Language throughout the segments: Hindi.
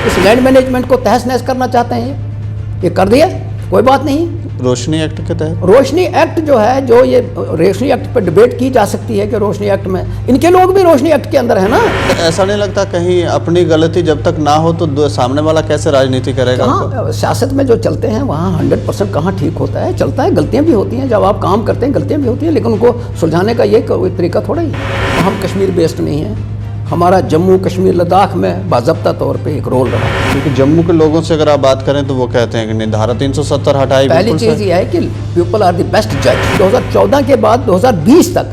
इस लैंड मैनेजमेंट को तहस नहस करना चाहते हैं, ये कर दिया, कोई बात नहीं। रोशनी एक्ट के तहत रोशनी एक्ट जो है, जो ये रोशनी एक्ट पर डिबेट की जा सकती है कि रोशनी एक्ट में इनके लोग भी रोशनी एक्ट के अंदर है ना। ऐसा नहीं लगता कहीं अपनी गलती जब तक ना हो तो सामने वाला कैसे राजनीति करेगा? हाँ, सियासत में जो चलते हैं वहाँ 100% कहाँ ठीक होता है, चलता है, गलतियाँ भी होती हैं, जब आप काम करते हैं गलतियाँ भी होती हैं, लेकिन उनको सुलझाने का ये तरीका थोड़ा ही है। हम कश्मीर बेस्ड नहीं है, हमारा जम्मू कश्मीर लद्दाख में बाज़ाब्ता तौर पे एक रोल रहा। क्योंकि जम्मू के लोगों से अगर आप बात करें तो वो कहते हैं कि नहीं, धारा 370 हटाई। पहली चीज़ ये है कि पीपल आर द बेस्ट जज। 2014 के बाद 2020 तक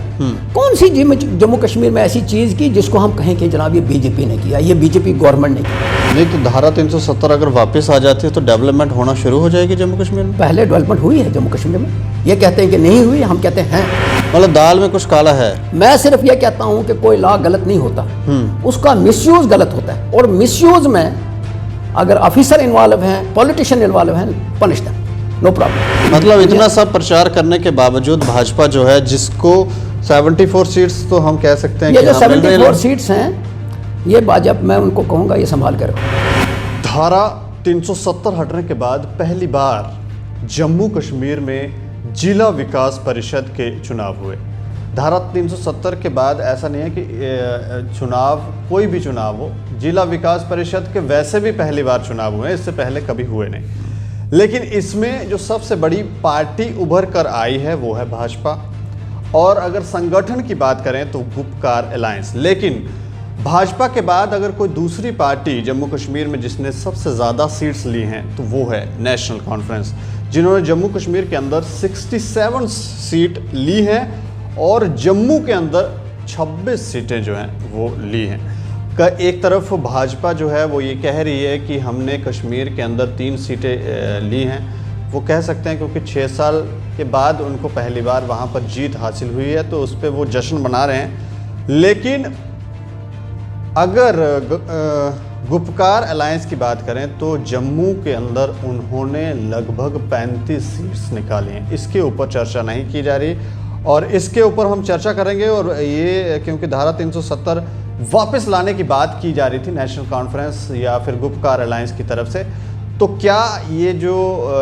कौन सी जम्मू कश्मीर में ऐसी चीज़ की जिसको हम कहें कि जनाब ये बीजेपी ने किया, ये बीजेपी गवर्नमेंट ने किया? नहीं तो धारा 370 अगर वापस आ जाती है तो डेवलपमेंट होना शुरू हो जाएगी जम्मू कश्मीर में। पहले डेवलपमेंट हुई है जम्मू कश्मीर में, ये कहते हैं कि नहीं हुई, हम कहते हैं। मतलब दाल में कुछ काला है। मैं सिर्फ ये कहता हूं कि कोई लॉ गलत नहीं होता, उसका मिसयूज गलत होता है, और मिसयूज में अगर ऑफिसर इन्वॉल्व हैं, पॉलिटिशियन इन्वॉल्व हैं, पनिश दें, नो प्रॉब्लम। मतलब इतना सब प्रचार करने के बावजूद भाजपा जो है, जिसको 74 सीट्स तो हम कह सकते हैं ये कि जो हाँ, मिल रही 74 सीट्स हैं, ये भाजपा, मैं उनको कहूँगा ये संभाल कर रखो। धारा 370 हटने के बाद पहली बार जम्मू कश्मीर में जिला विकास परिषद के चुनाव हुए। धारा 370 के बाद ऐसा नहीं है कि चुनाव, कोई भी चुनाव हो, जिला विकास परिषद के वैसे भी पहली बार चुनाव हुए, इससे पहले कभी हुए नहीं। लेकिन इसमें जो सबसे बड़ी पार्टी उभर कर आई है वो है भाजपा। और अगर संगठन की बात करें तो गुपकार अलायंस। लेकिन भाजपा के बाद अगर कोई दूसरी पार्टी जम्मू कश्मीर में जिसने सबसे ज़्यादा सीट्स ली हैं तो वो है नेशनल कॉन्फ्रेंस, जिन्होंने जम्मू कश्मीर के अंदर 67 सीट ली हैं और जम्मू के अंदर 26 सीटें जो हैं वो ली हैं। एक तरफ भाजपा जो है वो ये कह रही है कि हमने कश्मीर के अंदर 3 सीटें ली हैं, वो कह सकते हैं क्योंकि 6 साल के बाद उनको पहली बार वहाँ पर जीत हासिल हुई है, तो उस पर वो जश्न मना रहे हैं। लेकिन अगर गुपकार अलायंस की बात करें तो जम्मू के अंदर उन्होंने लगभग 35 सीट्स निकाली हैं। इसके ऊपर चर्चा नहीं की जा रही और इसके ऊपर हम चर्चा करेंगे। और ये क्योंकि धारा 370 वापस लाने की बात की जा रही थी नेशनल कॉन्फ्रेंस या फिर गुपकार अलायंस की तरफ से, तो क्या ये जो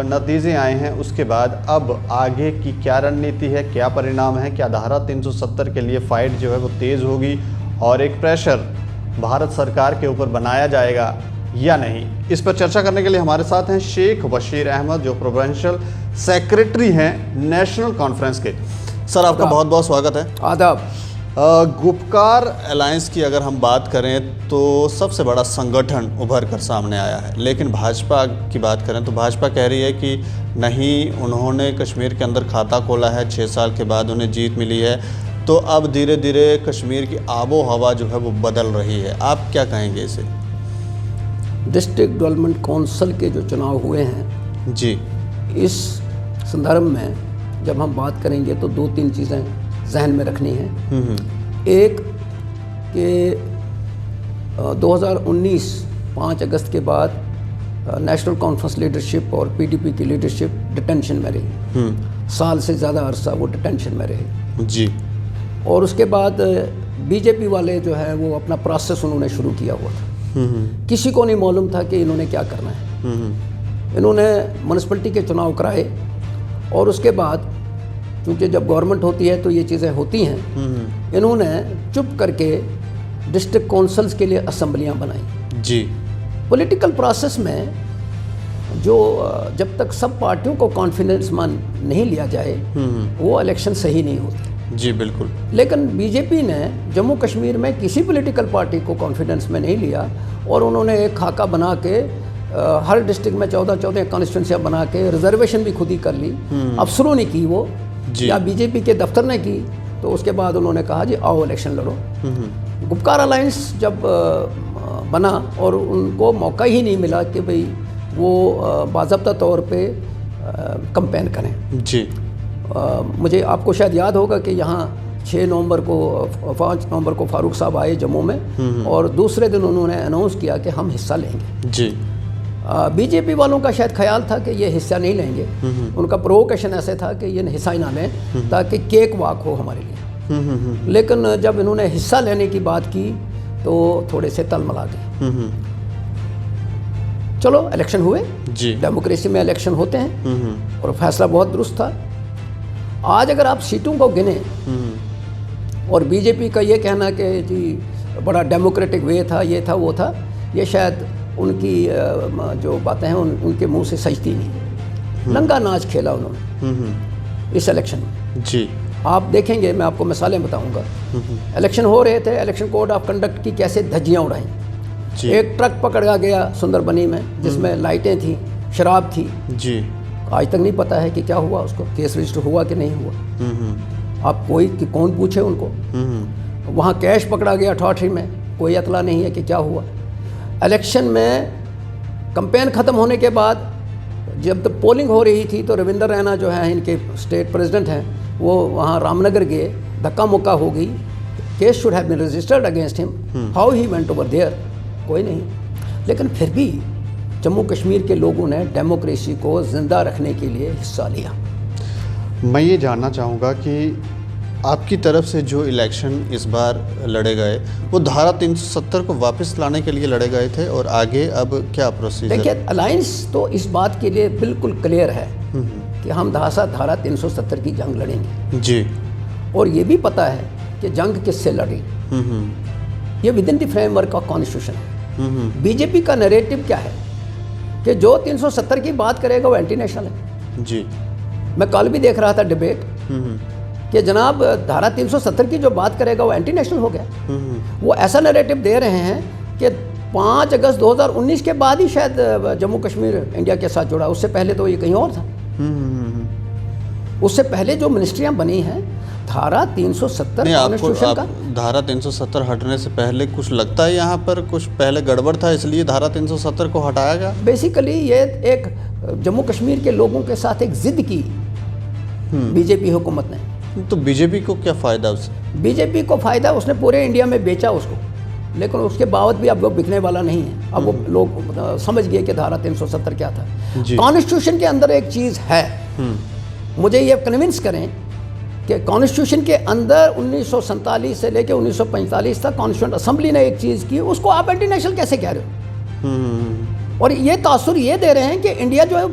नतीजे आए हैं उसके बाद अब आगे की क्या रणनीति है, क्या परिणाम है? क्या धारा 370 के लिए फाइट जो है वो तेज़ होगी और एक प्रेशर भारत सरकार के ऊपर बनाया जाएगा या नहीं? इस पर चर्चा करने के लिए हमारे साथ हैं शेख बशीर अहमद, जो प्रोविंशियल सेक्रेटरी हैं नेशनल कॉन्फ्रेंस के। सर, आपका बहुत बहुत स्वागत है। आदाब। गुपकार अलायंस की अगर हम बात करें तो सबसे बड़ा संगठन उभर कर सामने आया है, लेकिन भाजपा की बात करें तो भाजपा कह रही है कि नहीं, उन्होंने कश्मीर के अंदर खाता खोला है, 6 साल के बाद उन्हें जीत मिली है, तो अब धीरे धीरे कश्मीर की आबो हवा जो है वो बदल रही है। आप क्या कहेंगे इसे? डिस्ट्रिक्ट डेवलपमेंट काउंसिल के जो चुनाव हुए हैं जी, इस संदर्भ में जब हम बात करेंगे तो 2-3 चीज़ें जहन में रखनी है। एक कि 2019 5 अगस्त के बाद नेशनल कॉन्फ्रेंस लीडरशिप और पीडीपी की लीडरशिप डिटेंशन में रही, साल से ज़्यादा अरसा वो डिटेंशन में रही जी। और उसके बाद बीजेपी वाले जो है वो अपना प्रोसेस उन्होंने शुरू किया हुआ था। किसी को नहीं मालूम था कि इन्होंने क्या करना है। इन्होंने म्यूनसिपलिटी के चुनाव कराए और उसके बाद क्योंकि जब गवर्नमेंट होती है तो ये चीज़ें होती हैं, इन्होंने चुप करके डिस्ट्रिक्ट काउंसिल्स के लिए असम्बलियाँ बनाई जी। पॉलिटिकल प्रोसेस में जो जब तक सब पार्टियों को कॉन्फिडेंस मान नहीं लिया जाए वो इलेक्शन सही नहीं होती। जी बिल्कुल। लेकिन बीजेपी ने जम्मू कश्मीर में किसी पॉलिटिकल पार्टी को कॉन्फिडेंस में नहीं लिया और उन्होंने एक खाका बना के हर डिस्ट्रिक्ट में 14 कॉन्स्टिट्यूंसियाँ बना के रिजर्वेशन भी खुद ही कर ली। अफसरों ने की वो या बीजेपी के दफ्तर ने की, तो उसके बाद उन्होंने कहा जी आओ इलेक्शन लड़ो। गुपकार अलायंस जब बना और उनको मौका ही नहीं मिला कि भाई वो बाज़ाब्ता तौर पे कैंपेन करें जी। मुझे आपको शायद याद होगा कि यहाँ 5 नवंबर को फारूक साहब आए जम्मू में और दूसरे दिन उन्होंने अनाउंस किया कि हम हिस्सा लेंगे जी। बीजेपी वालों का शायद ख्याल था कि ये हिस्सा नहीं लेंगे, उनका प्रोवोकेशन ऐसे था कि ये हिस्सा ही ना लें ताकि केक वाक हो हमारे लिए। लेकिन जब इन्होंने हिस्सा लेने की बात की तो थोड़े से तलमला गए। चलो इलेक्शन हुए, जी। डेमोक्रेसी में इलेक्शन होते हैं हम्म। और फैसला बहुत दुरुस्त था। आज अगर आप सीटों को गिने और बीजेपी का ये कहना कि जी बड़ा डेमोक्रेटिक वे था, ये था वो था, ये शायद उनकी जो बातें हैं उनके मुंह से सजती नहीं। नंगा नाच खेला उन्होंने इस इलेक्शन में। जी। आप देखेंगे, मैं आपको मिसालें बताऊंगा। इलेक्शन हो रहे थे, इलेक्शन कोड ऑफ कंडक्ट की कैसे धज्जियां उड़ाई। जी। एक ट्रक पकड़ा गया सुंदरबनी में जिसमें लाइटें थी, शराब थी। जी। आज तक नहीं पता है कि क्या हुआ, उसको केस रजिस्टर हुआ कि नहीं हुआ। आप कोई कि कौन पूछे उनको। वहाँ कैश पकड़ा गया अथॉरिटी में, कोई इतला नहीं है कि क्या हुआ। इलेक्शन में कैंपेन ख़त्म होने के बाद जब तक पोलिंग हो रही थी तो रविंदर रैना जो है इनके स्टेट प्रेसिडेंट हैं, वो वहाँ रामनगर गए, धक्का मुक्का हो गई, case should have been registered against him, how he went over there, कोई नहीं। लेकिन फिर भी जम्मू कश्मीर के लोगों ने डेमोक्रेसी को ज़िंदा रखने के लिए हिस्सा लिया। मैं ये जानना चाहूँगा कि आपकी तरफ से जो इलेक्शन इस बार लड़े गए वो धारा 370 को वापस लाने के लिए लड़े गए थे, और आगे अब क्या प्रोसीजर? देखिए, अलायंस तो इस बात के लिए बिल्कुल क्लियर है कि हम धारा 370 की जंग लड़ेंगे। जी। और ये भी पता है कि जंग किससे लड़ी, ये with in the framework of constitution है। बीजेपी का नैरेटिव क्या है कि जो 370 की बात करेगा वो एंटी नेशनल है। जी। मैं कल भी देख रहा था डिबेट कि जनाब धारा 370 की जो बात करेगा वो एंटी नेशनल हो गया। वो ऐसा नैरेटिव दे रहे हैं कि 5 अगस्त 2019 के बाद ही शायद जम्मू कश्मीर इंडिया के साथ जुड़ा, उससे पहले तो ये कहीं और था। उससे पहले जो मिनिस्ट्रियां बनी हैं, धारा 370 कॉन्स्टिट्यूशन का। धारा 370 हटने से पहले कुछ लगता है यहाँ पर कुछ पहले गड़बड़ था, इसलिए धारा 370 को हटाया गया। बेसिकली ये एक जम्मू कश्मीर के लोगों के साथ एक जिद की बीजेपी हुकूमत ने। तो बीजेपी को क्या फ़ायदा उससे? बीजेपी को फ़ायदा, उसने पूरे इंडिया में बेचा उसको, लेकिन उसके बाद भी अब वो बिकने वाला नहीं है। अब वो लोग समझ गए कि धारा 370 क्या था। कॉन्स्टिट्यूशन के अंदर एक चीज़ है, मुझे ये कन्विंस करें कि कॉन्स्टिट्यूशन के अंदर 1947 से लेकर 1945 तक कॉन्स्टिट्यूंट असेंबली ने एक चीज़ की, उसको आप एंटी नेशनल कैसे कह रहे हो? और ये तासुर ये दे रहे हैं कि इंडिया जो है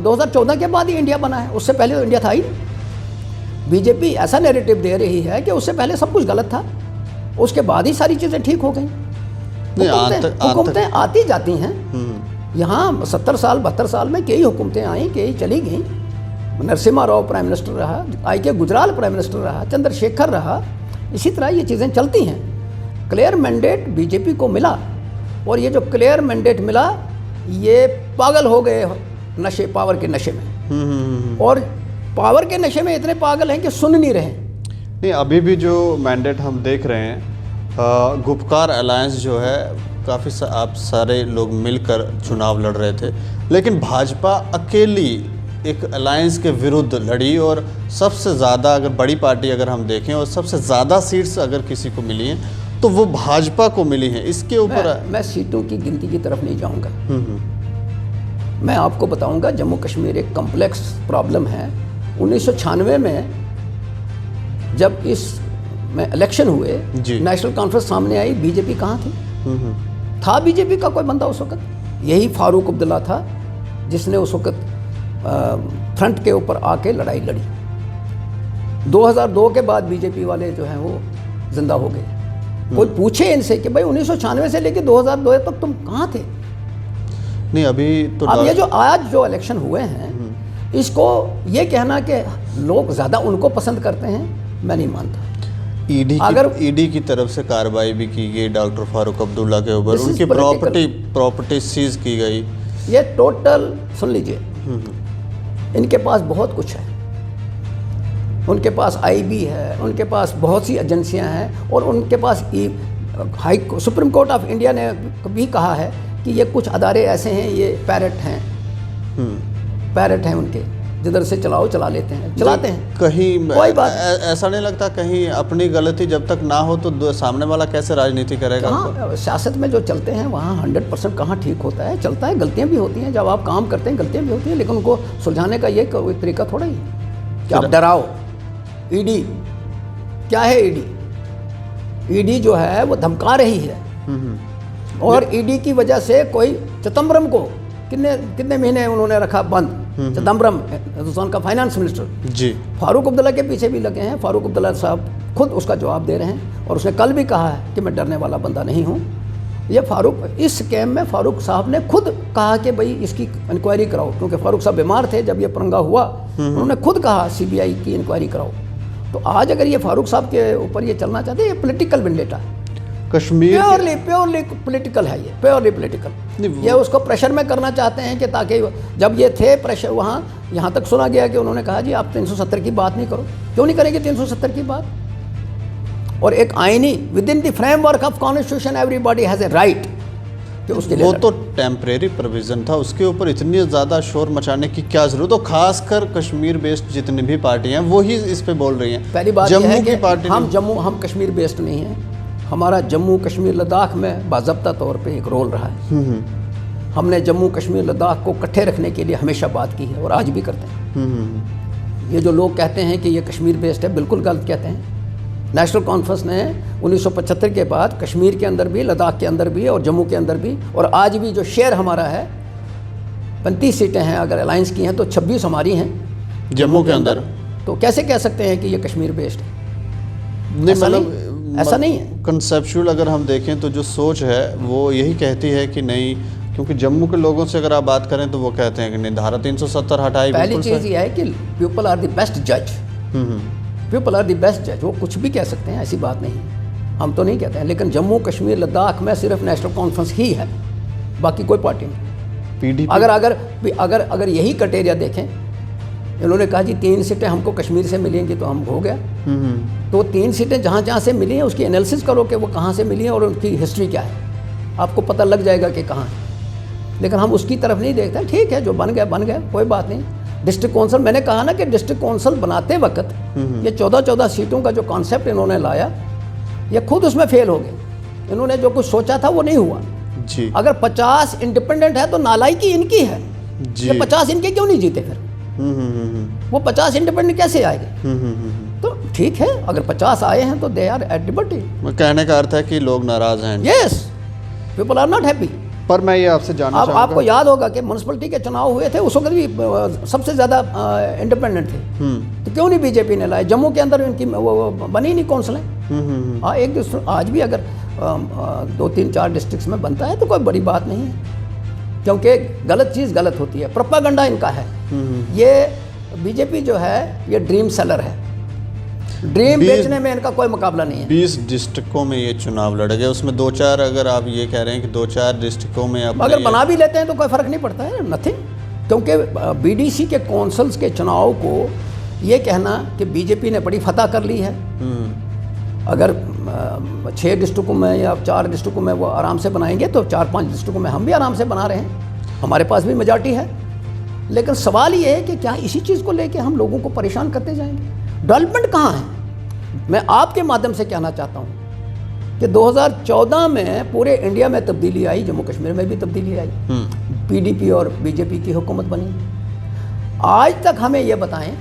2014 के बाद ही इंडिया बना है, उससे पहले तो इंडिया था ही नहीं। बीजेपी ऐसा नैरेटिव दे रही है कि उससे पहले सब कुछ गलत था, उसके बाद ही सारी चीज़ें ठीक हो गई। हुकूमतें आती जाती हैं। यहाँ 70 साल 72 साल में कई हुकूमतें आई, कई चली गई। नरसिम्हा राव प्राइम मिनिस्टर रहा, I.K. गुजराल प्राइम मिनिस्टर रहा, चंद्रशेखर रहा, इसी तरह ये चीज़ें चलती हैं। क्लियर मैंडेट बीजेपी को मिला, और ये जो क्लियर मैंडेट मिला, ये पागल हो गए नशे, पावर के नशे में। और पावर के नशे में इतने पागल हैं कि सुन नहीं रहे। नहीं, अभी भी जो मैंडेट हम देख रहे हैं, गुपकार अलायंस जो है, काफ़ी आप सारे लोग मिलकर चुनाव लड़ रहे थे, लेकिन भाजपा अकेली एक अलायंस के विरुद्ध लड़ी, और सबसे ज़्यादा, अगर बड़ी पार्टी अगर हम देखें, और सबसे ज़्यादा सीट्स अगर किसी को मिली हैं तो वो भाजपा को मिली हैं। इसके ऊपर मैं सीटों की गिनती की तरफ नहीं जाऊंगा। मैं आपको बताऊंगा, जम्मू कश्मीर एक कॉम्प्लेक्स प्रॉब्लम है। 1996 में जब इस में इलेक्शन हुए, नेशनल कॉन्फ्रेंस सामने आई, बीजेपी कहाँ थी? था बीजेपी का कोई बंदा उस वक्त? यही फारूक अब्दुल्ला था जिसने उस वक्त फ्रंट के ऊपर आके लड़ाई लड़ी। 2002 के बाद बीजेपी वाले जो हैं वो जिंदा हो गए। कोई पूछे इनसे कि भाई 1996 से लेकर 2002 तक तुम कहाँ थे? नहीं, अभी तो अब ये जो आज जो इलेक्शन हुए हैं, इसको ये कहना कि लोग ज़्यादा उनको पसंद करते हैं, मैं नहीं मानता। ईडी की तरफ से कार्रवाई भी की गई डॉक्टर फारूक अब्दुल्ला के ऊपर, उनकी प्रॉपर्टी सीज की गई। ये टोटल सुन लीजिए, इनके पास बहुत कुछ है। उनके पास आईबी है, उनके पास बहुत सी एजेंसियां हैं, और उनके पास सुप्रीम कोर्ट ऑफ इंडिया ने भी कहा है कि ये कुछ अदारे ऐसे हैं, ये पैरेट हैं उनके, जिधर से चलाओ चला लेते हैं, चलाते हैं। कहीं कोई बात ऐसा नहीं लगता कहीं अपनी गलती जब तक ना हो तो सामने वाला कैसे राजनीति करेगा? कहाँ सियासत में जो चलते हैं वहाँ 100% कहाँ ठीक होता है, चलता है, गलतियाँ भी होती हैं। जब आप काम करते हैं गलतियाँ भी होती हैं, लेकिन उनको सुलझाने का ये कोई तरीका थोड़ा ही कि आप डराओ। ईडी क्या है? ईडी जो है वो धमका रही है, और ईडी की वजह से कोई चिदंबरम को कितने कितने महीने उन्होंने रखा बंद, चिदम्बरम हिंदुस्तान का फाइनेंस मिनिस्टर जी। फारूक अब्दुल्ला के पीछे भी लगे हैं। फारूक अब्दुल्ला साहब खुद उसका जवाब दे रहे हैं और उसने कल भी कहा है कि मैं डरने वाला बंदा नहीं हूँ। ये फारूक, इस स्कैम में फारूक साहब ने खुद कहा कि भाई इसकी इंक्वायरी कराओ, क्योंकि फारूक साहब बीमार थे जब ये पंगा हुआ, उन्होंने खुद कहा सीबीआई की इंक्वायरी कराओ। तो आज अगर ये फारूक साहब के ऊपर ये चलना चाहते हैं, ये पॉलिटिकल वेंडेटा है, कश्मीर प्योरली पॉलिटिकल है, ये प्योरली पॉलिटिकल। ये उसको प्रेशर में करना चाहते हैं कि ताकि जब ये थे प्रेशर वहाँ, यहाँ तक सुना गया कि उन्होंने कहा जी आप 370 की बात नहीं करो। क्यों नहीं करेंगे 370 की बात? और एक आईनी with in the framework of constitution everybody has a right कि उसके लिए वो तो टेम्परेरी प्रोविजन था, उसके ऊपर इतनी ज़्यादा शोर मचाने की क्या ज़रूरत? तो खासकर कश्मीर बेस्ड जितनी भी पार्टियां हैं वो ही इस पे बोल रही हैं। पहली बात यह है कि पार्टी हम कश्मीर बेस्ड नहीं हैं। हमारा जम्मू कश्मीर लद्दाख में बाज़ाब्ता तौर पे एक रोल रहा है। हमने जम्मू कश्मीर लद्दाख को इकट्ठे रखने के लिए हमेशा बात की है और आज भी करते हैं। ये जो लोग कहते हैं कि ये कश्मीर बेस्ड है, बिल्कुल गलत कहते हैं। नेशनल कॉन्फ्रेंस ने 1975 के बाद कश्मीर के अंदर भी, लद्दाख के अंदर भी और जम्मू के अंदर भी, और आज भी जो शेयर हमारा है 35 सीटें हैं, अगर अलायंस की हैं तो 26 हमारी हैं जम्मू के अंदर। तो कैसे कह सकते हैं कि ये कश्मीर बेस्ड है? नहीं, ऐसा नहीं है। कंसेप्चुअल अगर हम देखें तो जो सोच है वो यही कहती है कि नहीं, क्योंकि जम्मू के लोगों से अगर आप बात करें तो वो कहते हैं कि नहीं, धारा 370 हटाई। पहली चीज़ ये है कि पीपल आर द बेस्ट जज, पीपल आर द बेस्ट जज। वो कुछ भी कह सकते हैं, ऐसी बात नहीं, हम तो नहीं कहते हैं। लेकिन जम्मू कश्मीर लद्दाख में सिर्फ नेशनल कॉन्फ्रेंस ही है, बाकी कोई पार्टी नहीं। पीडीपी अगर यही क्राइटेरिया देखें, इन्होंने कहा जी 3 सीटें हमको कश्मीर से मिलेंगी तो हम हो गया। तो 3 सीटें जहाँ जहाँ से मिली हैं उसकी एनालिसिस करो कि वो कहाँ से मिली हैं और उनकी हिस्ट्री क्या है, आपको पता लग जाएगा कि कहाँ है। लेकिन हम उसकी तरफ नहीं देखते। ठीक है, जो बन गया, कोई बात नहीं। डिस्ट्रिक्ट कौंसल, मैंने कहा ना कि डिस्ट्रिक्ट कौंसल बनाते वक्त ये 14-14 सीटों का जो कॉन्सेप्ट इन्होंने लाया, ये खुद उसमें फेल हो गए। इन्होंने जो कुछ सोचा था वो नहीं हुआ जी। अगर 50 इंडिपेंडेंट है तो नालायकी इनकी है जी। ये 50 इनके क्यों नहीं जीते फिर? वो 50 इंडिपेंडेंट कैसे आएंगे? तो ठीक है, अगर 50 आए हैं तो दे आर एट लिबर्टी। कहने का अर्थ है कि लोग नाराज हैं। Yes, people are not happy. पर मैं ये आपसे जानना चाहूँगा, आपको याद होगा कि म्यूनसिपलिटी के चुनाव हुए थे, उस वक्त भी सबसे ज़्यादा इंडिपेंडेंट थे। तो क्यों नहीं बीजेपी ने लाए? जम्मू के अंदर इनकी वो बनी नहीं कौंसलें। हाँ, एक दूसरे आज भी अगर 2-3-4 डिस्ट्रिक्ट्स में बनता है तो कोई बड़ी बात नहीं है, क्योंकि गलत चीज़ गलत होती है। प्रोपेगेंडा इनका है। ये बीजेपी जो है ये ड्रीम सेलर है, ड्रीम बेचने में इनका कोई मुकाबला नहीं है। 20 डिस्ट्रिक्टों में ये चुनाव लड़ गए, उसमें 2-4, अगर आप ये कह रहे हैं कि 2-4 डिस्ट्रिक्टों में अगर बना भी लेते हैं तो कोई फ़र्क नहीं पड़ता है, नथिंग। क्योंकि बीडीसी के कौंसल्स के चुनाव को ये कहना कि बीजेपी ने बड़ी फतह कर ली है, अगर 6 डिस्ट्रिक्टों में या 4 डिस्ट्रिक्टों में वो आराम से बनाएंगे तो 4-5 डिस्ट्रिक्टों में हम भी आराम से बना रहे हैं, हमारे पास भी मेजॉरिटी है। लेकिन सवाल ये है कि क्या इसी चीज़ को लेके हम लोगों को परेशान करते जाएंगे? डेवलपमेंट कहाँ है? मैं आपके माध्यम से कहना चाहता हूँ कि 2014 में पूरे इंडिया में तब्दीली आई, जम्मू कश्मीर में भी तब्दीली आई, पीडीपी और बीजेपी की हुकूमत बनी। आज तक हमें ये बताएं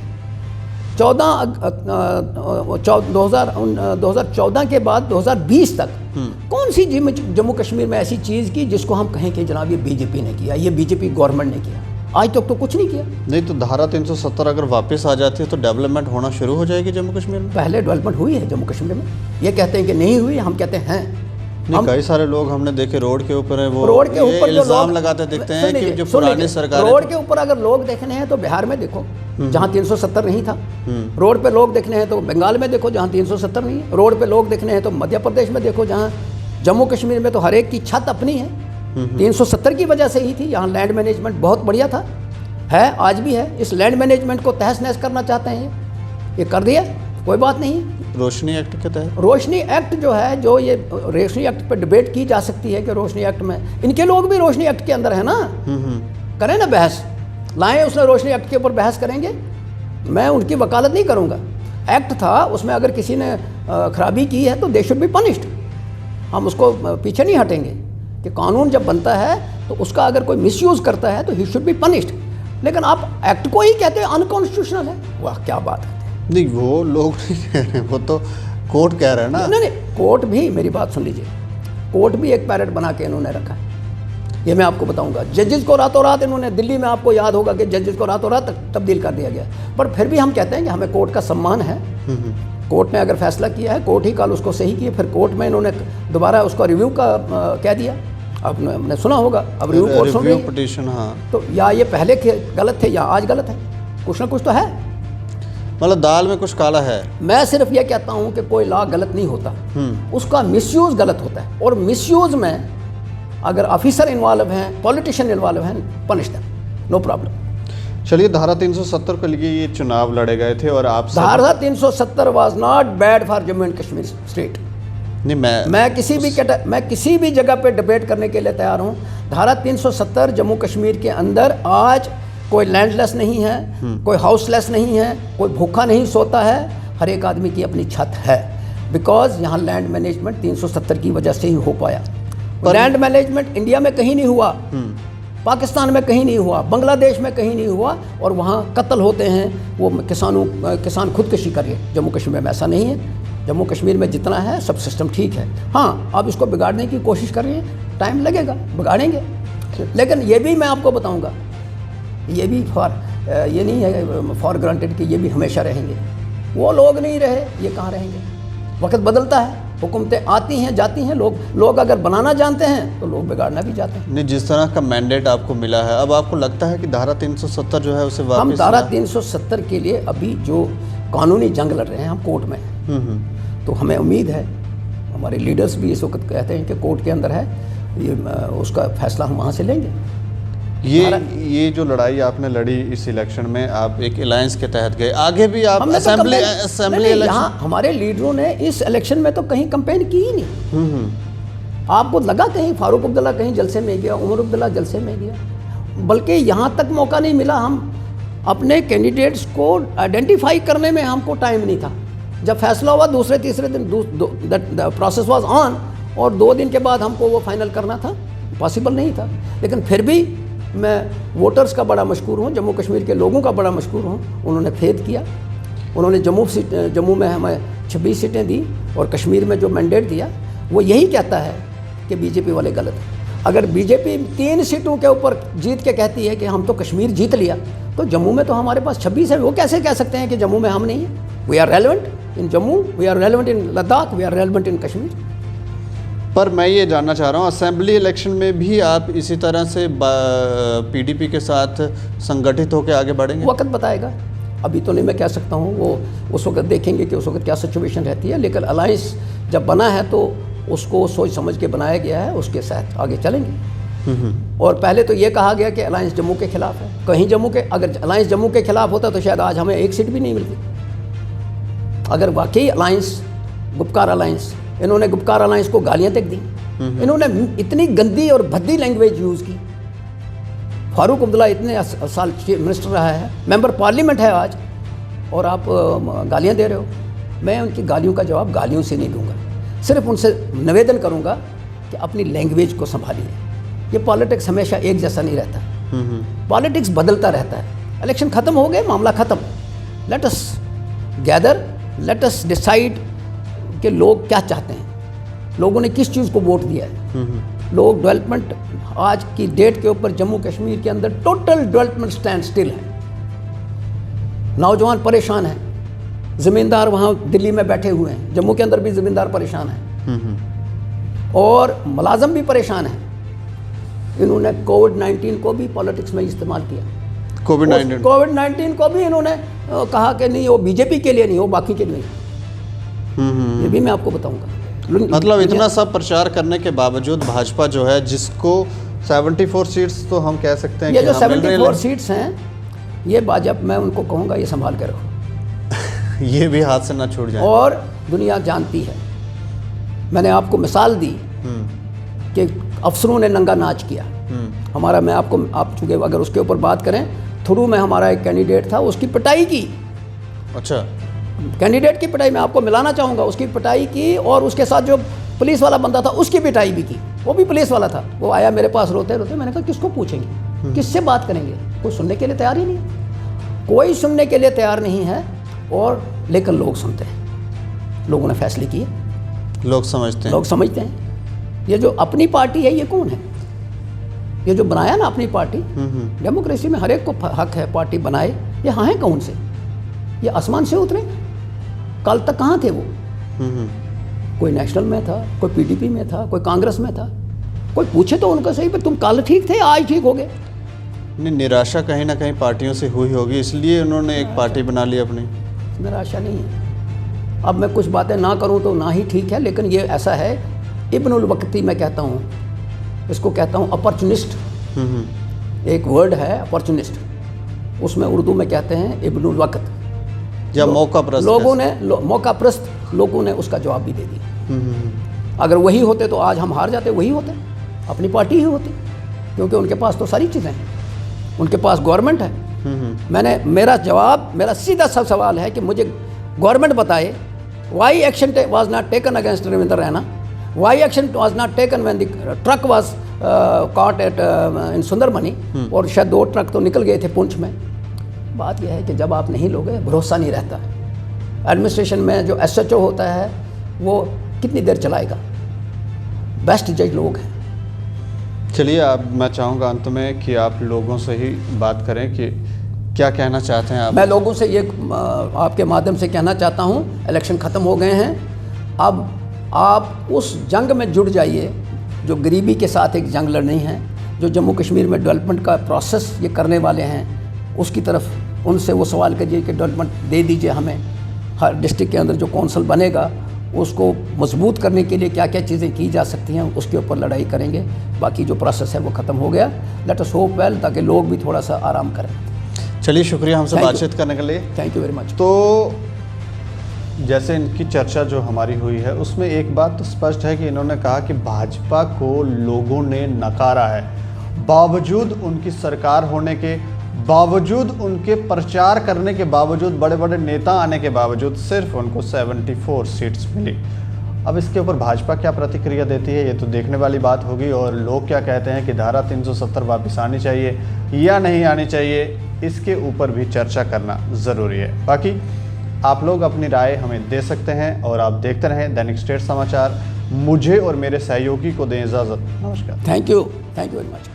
2014 के बाद 2020 तक कौन सी जम्मू कश्मीर में ऐसी चीज़ की जिसको हम कहें कि जनाब ये बीजेपी ने किया, ये बीजेपी गवर्नमेंट ने किया? आज तक तो कुछ नहीं किया। नहीं तो धारा 370 अगर वापस आ जाती है तो डेवलपमेंट होना शुरू हो जाएगी जम्मू कश्मीर में। पहले डेवलपमेंट हुई है जम्मू कश्मीर में, ये कहते हैं कि नहीं हुई, हम कहते हैं। कई सारे लोग हमने देखे रोड के ऊपर है, वो रोड के ऊपर इल्जाम लगाते दिखते हैं कि जो पुरानी सरकार, रोड के ऊपर अगर लोग देखने हैं तो बिहार में देखो जहाँ 370 नहीं था। रोड पे लोग देखने हैं तो बंगाल में देखो जहाँ 370 नहीं है। रोड पे लोग देखने हैं तो मध्य प्रदेश में देखो, जहाँ जम्मू कश्मीर में तो हर एक की छत अपनी है। 370 की वजह से ही थी। यहाँ लैंड मैनेजमेंट बहुत बढ़िया था, है आज भी है। इस लैंड मैनेजमेंट को तहस नहस करना चाहते हैं, ये कर दिया, कोई बात नहीं। रोशनी एक्ट के तहत, रोशनी एक्ट जो है, जो ये रोशनी एक्ट पर डिबेट की जा सकती है कि रोशनी एक्ट में इनके लोग भी रोशनी एक्ट के अंदर है ना, करें ना बहस, लाएं उसने रोशनी एक्ट के ऊपर बहस करेंगे। मैं उनकी वकालत नहीं करूँगा। एक्ट था, उसमें अगर किसी ने खराबी की है तो दे शुड बी पनिश्ड। हम उसको पीछे नहीं हटेंगे कि कानून जब बनता है तो उसका अगर कोई मिसयूज़ करता है तो ही शुड बी पनिश्ड। लेकिन आप एक्ट को ही कहते हैं अनकॉन्स्टिट्यूशनल है, वाह क्या बात है। नहीं, वो लोग नहीं कह रहे, वो तो कोर्ट कह रहे हैं ना। नहीं, कोर्ट भी, मेरी बात सुन लीजिए, कोर्ट भी एक पैरेट बना के इन्होंने रखा है। ये मैं आपको बताऊंगा। जजेस को रातों रात इन्होंने, दिल्ली में आपको याद होगा कि जजेस को रातों रात तब्दील कर दिया गया, पर फिर भी हम कहते हैं कि हमें कोर्ट का सम्मान है। कोर्ट ने अगर फैसला किया है, कोर्ट ही कल उसको सही किया, फिर कोर्ट में इन्होंने दोबारा उसको रिव्यू का कह दिया। आपने सुना होगा, अब रिव्यू कोर्ट सुन रही है पिटीशन। हाँ, तो या ये पहले गलत थे या आज गलत है, कुछ ना कुछ तो है, मतलब दाल में कुछ काला है। मैं सिर्फ ये कहता हूँ कि कोई लॉ गलत नहीं होता, उसका मिसयूज गलत होता है, और मिसयूज में अगर ऑफिसर इन्वॉल्व हैं, पॉलिटिशियन इन्वॉल्व हैं, पनिश देम, नो प्रॉब्लम। चलिए, धारा 370 के लिए ये चुनाव लड़े गए थे और आप धारा 370 was not bad for Jammu and Kashmir state. नहीं, मैं किसी भी जगह पे डिबेट करने के लिए तैयार हूँ। धारा 370 जम्मू कश्मीर के अंदर आज कोई लैंडलेस नहीं है, कोई हाउसलेस नहीं है, कोई भूखा नहीं सोता है, हर एक आदमी की अपनी छत है, बिकॉज यहाँ लैंड मैनेजमेंट 370 की वजह से ही हो पाया। लैंड मैनेजमेंट इंडिया में कहीं नहीं हुआ, पाकिस्तान में कहीं नहीं हुआ, बांग्लादेश में कहीं नहीं हुआ, और वहाँ कत्ल होते हैं, वो किसान खुदकुशी करिए। जम्मू कश्मीर में ऐसा नहीं है। जम्मू कश्मीर में जितना है सब सिस्टम ठीक है। हाँ, आप इसको बिगाड़ने की कोशिश कर रहे हैं, टाइम लगेगा, बिगाड़ेंगे, लेकिन ये भी मैं आपको बताऊंगा, ये भी ये नहीं है फॉर ग्रांटेड कि ये भी हमेशा रहेंगे। वो लोग नहीं रहे, ये कहाँ रहेंगे? वक्त बदलता है, हुकूमतें आती हैं जाती हैं, लोग अगर बनाना जानते हैं तो लोग बिगाड़ना भी चाहते हैं। नहीं, जिस तरह का मैंडेट आपको मिला है, अब आपको लगता है कि धारा 370 जो है उसे वापस? हम धारा 370 के लिए अभी जो कानूनी जंग लड़ रहे हैं, हम कोर्ट में हैं, तो हमें उम्मीद है, हमारे लीडर्स भी इस वक्त कहते हैं कि कोर्ट के अंदर है, ये उसका फैसला हम वहाँ से लेंगे। ये जो लड़ाई आपने लड़ी इस इलेक्शन में, आप एक अलायंस के तहत गए, आगे भी आप असेंबली इलेक्शन? यहाँ हमारे लीडरों ने इस इलेक्शन में तो कहीं कंपेन की ही नहीं। आपको लगा कहीं फारूक अब्दुल्ला कहीं जलसे में गया, उमर अब्दुल्ला जलसे में गया, बल्कि यहाँ तक मौका नहीं मिला। हम अपने कैंडिडेट्स को आइडेंटिफाई करने में हमको टाइम नहीं था। जब फैसला हुआ दूसरे तीसरे दिन द प्रोसेस वाज ऑन, और 2 दिन के बाद हमको वो फाइनल करना था, पॉसिबल नहीं था। लेकिन फिर भी मैं वोटर्स का बड़ा मशकूर हूँ, जम्मू कश्मीर के लोगों का बड़ा मशकूर हूँ। उन्होंने फेथ किया, उन्होंने जम्मू में हमें 26 सीटें दी, और कश्मीर में जो मैंडेट दिया वो यही कहता है कि बीजेपी वाले गलत हैं। अगर बीजेपी 3 सीटों के ऊपर जीत के कहती है कि हम तो कश्मीर जीत लिया, तो जम्मू में तो हमारे पास 26 है, वो कैसे कह सकते हैं कि जम्मू में हम नहीं हैं? We are relevant in Jammu, we are relevant in Ladakh, we are relevant in Kashmir. पर मैं ये जानना चाह रहा हूँ, असेंबली इलेक्शन में भी आप इसी तरह से पीडीपी के साथ संगठित होकर आगे बढ़ेंगे? वक्त बताएगा, अभी तो नहीं मैं कह सकता हूँ, वो उस वक्त देखेंगे कि उस वक्त क्या सिचुएशन रहती है। लेकिन अलायंस जब बना है तो उसको सोच समझ के बनाया गया है, उसके साथ आगे चलेंगे। और पहले तो ये कहा गया कि अलायंस जम्मू के खिलाफ है। कहीं अगर अलायंस जम्मू के खिलाफ होता तो शायद आज हमें 1 सीट भी नहीं मिलती। अगर वाकई अलायंस गुपकार अलायंस, इन्होंने गुपकार अलायंस को गालियां तक दी, इन्होंने इतनी गंदी और भद्दी लैंग्वेज यूज़ की। फारूक अब्दुल्ला इतने साल मिनिस्टर रहा है, मेंबर पार्लियामेंट है आज, और आप गालियां दे रहे हो। मैं उनकी गालियों का जवाब गालियों से नहीं दूंगा, सिर्फ उनसे निवेदन करूंगा कि अपनी लैंग्वेज को संभालिए। ये पॉलिटिक्स हमेशा एक जैसा नहीं रहता, पॉलिटिक्स बदलता रहता है। इलेक्शन ख़त्म हो गए, मामला ख़त्म। Let us gather, let us decide कि लोग क्या चाहते हैं, लोगों ने किस चीज़ को वोट दिया है। लोग डेवलपमेंट, आज की डेट के ऊपर जम्मू कश्मीर के अंदर टोटल डेवलपमेंट स्टैंड स्टिल है। नौजवान परेशान हैं, ज़मींदार वहाँ दिल्ली में बैठे हुए हैं, जम्मू के अंदर भी ज़मींदार परेशान हैं, और मुलाजम भी परेशान हैं। इन्होंने कोविड-19 को भी पॉलिटिक्स में इस्तेमाल किया। कोविड-19 को भी इन्होंने कहा कि नहीं, वो बीजेपी के लिए नहीं, वो बाकी के लिए। ये भी मैं आपको बताऊंगा। मतलब इतना सब प्रचार करने के बावजूद भाजपा जो है, जिसको 74 सीट्स तो हम कह सकते हैं, ये जो 74 सीट्स हैं, ये भाजपा, मैं उनको कहूँगा ये संभाल कर रखो, ये भी हाथ से ना छूट जाए। और दुनिया जानती है, मैंने आपको मिसाल दी कि अफसरों ने नंगा नाच किया हमारा। मैं आपको, आप चूँकि अगर उसके ऊपर बात करें, थ्रू में हमारा एक कैंडिडेट था, उसकी पिटाई की। अच्छा, कैंडिडेट की पिटाई मैं आपको मिलाना चाहूँगा, उसकी पिटाई की, और उसके साथ जो पुलिस वाला बंदा था उसकी पिटाई भी की। वो भी पुलिस वाला था, वो आया मेरे पास रोते रोते। मैंने कहा किसको पूछेंगे, किससे बात करेंगे? कोई सुनने के लिए तैयार ही नहीं, कोई सुनने के लिए तैयार नहीं है। और लेकिन लोग सुनते हैं, लोगों ने फैसले किए, लोग समझते हैं। ये जो अपनी पार्टी है, ये कौन है? ये जो बनाया ना अपनी पार्टी, डेमोक्रेसी में हर एक को हक है पार्टी बनाए। ये हाँ है कौन से? ये आसमान से उतरे? कल तक कहाँ थे वो? कोई नेशनल में था, कोई पीडीपी में था, कोई कांग्रेस में था। कोई पूछे तो उनको सही, पर तुम कल ठीक थे, आज ठीक हो गए। नहीं, निराशा कहीं ना कहीं पार्टियों से हुई होगी, इसलिए उन्होंने एक पार्टी बना ली अपनी। निराशा नहीं है। अब मैं कुछ बातें ना करूं तो ना ही ठीक है, लेकिन ये ऐसा है, इब्नुल वक्ती मैं कहता हूँ, इसको कहता हूँ अपॉर्चुनिस्ट। एक वर्ड है अपॉर्चुनिस्ट, उसमें उर्दू में कहते हैं इब्नुल वक्त, या मौकाप्रस्त। लोगों ने मौकाप्रस्त लोगों ने उसका जवाब भी दे दिया। अगर वही होते तो आज हम हार जाते, वही होते, अपनी पार्टी ही होती, क्योंकि उनके पास तो सारी चीज़ें हैं, उनके पास गवर्नमेंट है। मेरा सीधा सा सवाल है कि मुझे गवर्नमेंट बताए, why action was not taken against Ravindra Raina, why action was not taken when the truck was caught at in Sundarmani, और शायद 2 ट्रक तो निकल गए थे पुंछ में। बात यह है कि जब आप नहीं लोगे, भरोसा नहीं रहता है। एडमिनिस्ट्रेशन में जो SHO होता है वो कितनी देर चलाएगा? बेस्ट जज लोग हैं। चलिए, अब मैं चाहूँगा अंत में कि आप लोगों से ही बात करें कि क्या कहना चाहते हैं आप। मैं लोगों से ये आपके माध्यम से कहना चाहता हूँ, इलेक्शन ख़त्म हो गए हैं, अब आप उस जंग में जुड़ जाइए जो गरीबी के साथ एक जंग लड़नी है, जो जम्मू कश्मीर में डेवलपमेंट का प्रोसेस ये करने वाले हैं, उसकी तरफ उनसे वो सवाल करिए कि डेवलपमेंट दे दीजिए हमें। हर डिस्ट्रिक्ट के अंदर जो कौंसल बनेगा उसको मजबूत करने के लिए क्या क्या चीज़ें की जा सकती हैं, उसके ऊपर लड़ाई करेंगे। बाकी जो प्रोसेस है वो ख़त्म हो गया। लेट अस होप वेल, ताकि लोग भी थोड़ा सा आराम करें। चलिए, शुक्रिया हमसे बातचीत करने के लिए। Thank you very much. तो जैसे इनकी चर्चा जो हमारी हुई है, उसमें एक बात तो स्पष्ट है कि इन्होंने कहा कि भाजपा को लोगों ने नकारा है, बावजूद उनकी सरकार होने के बावजूद, उनके प्रचार करने के बावजूद, बड़े बड़े नेता आने के बावजूद सिर्फ उनको 74 सीट्स मिली। अब इसके ऊपर भाजपा क्या प्रतिक्रिया देती है, ये तो देखने वाली बात होगी। और लोग क्या कहते हैं कि धारा 370 वापस आनी चाहिए या नहीं आनी चाहिए, इसके ऊपर भी चर्चा करना ज़रूरी है। बाकी आप लोग अपनी राय हमें दे सकते हैं, और आप देखते रहें दैनिक स्टेट समाचार। मुझे और मेरे सहयोगी को दें इजाज़त। नमस्कार। Thank you very much.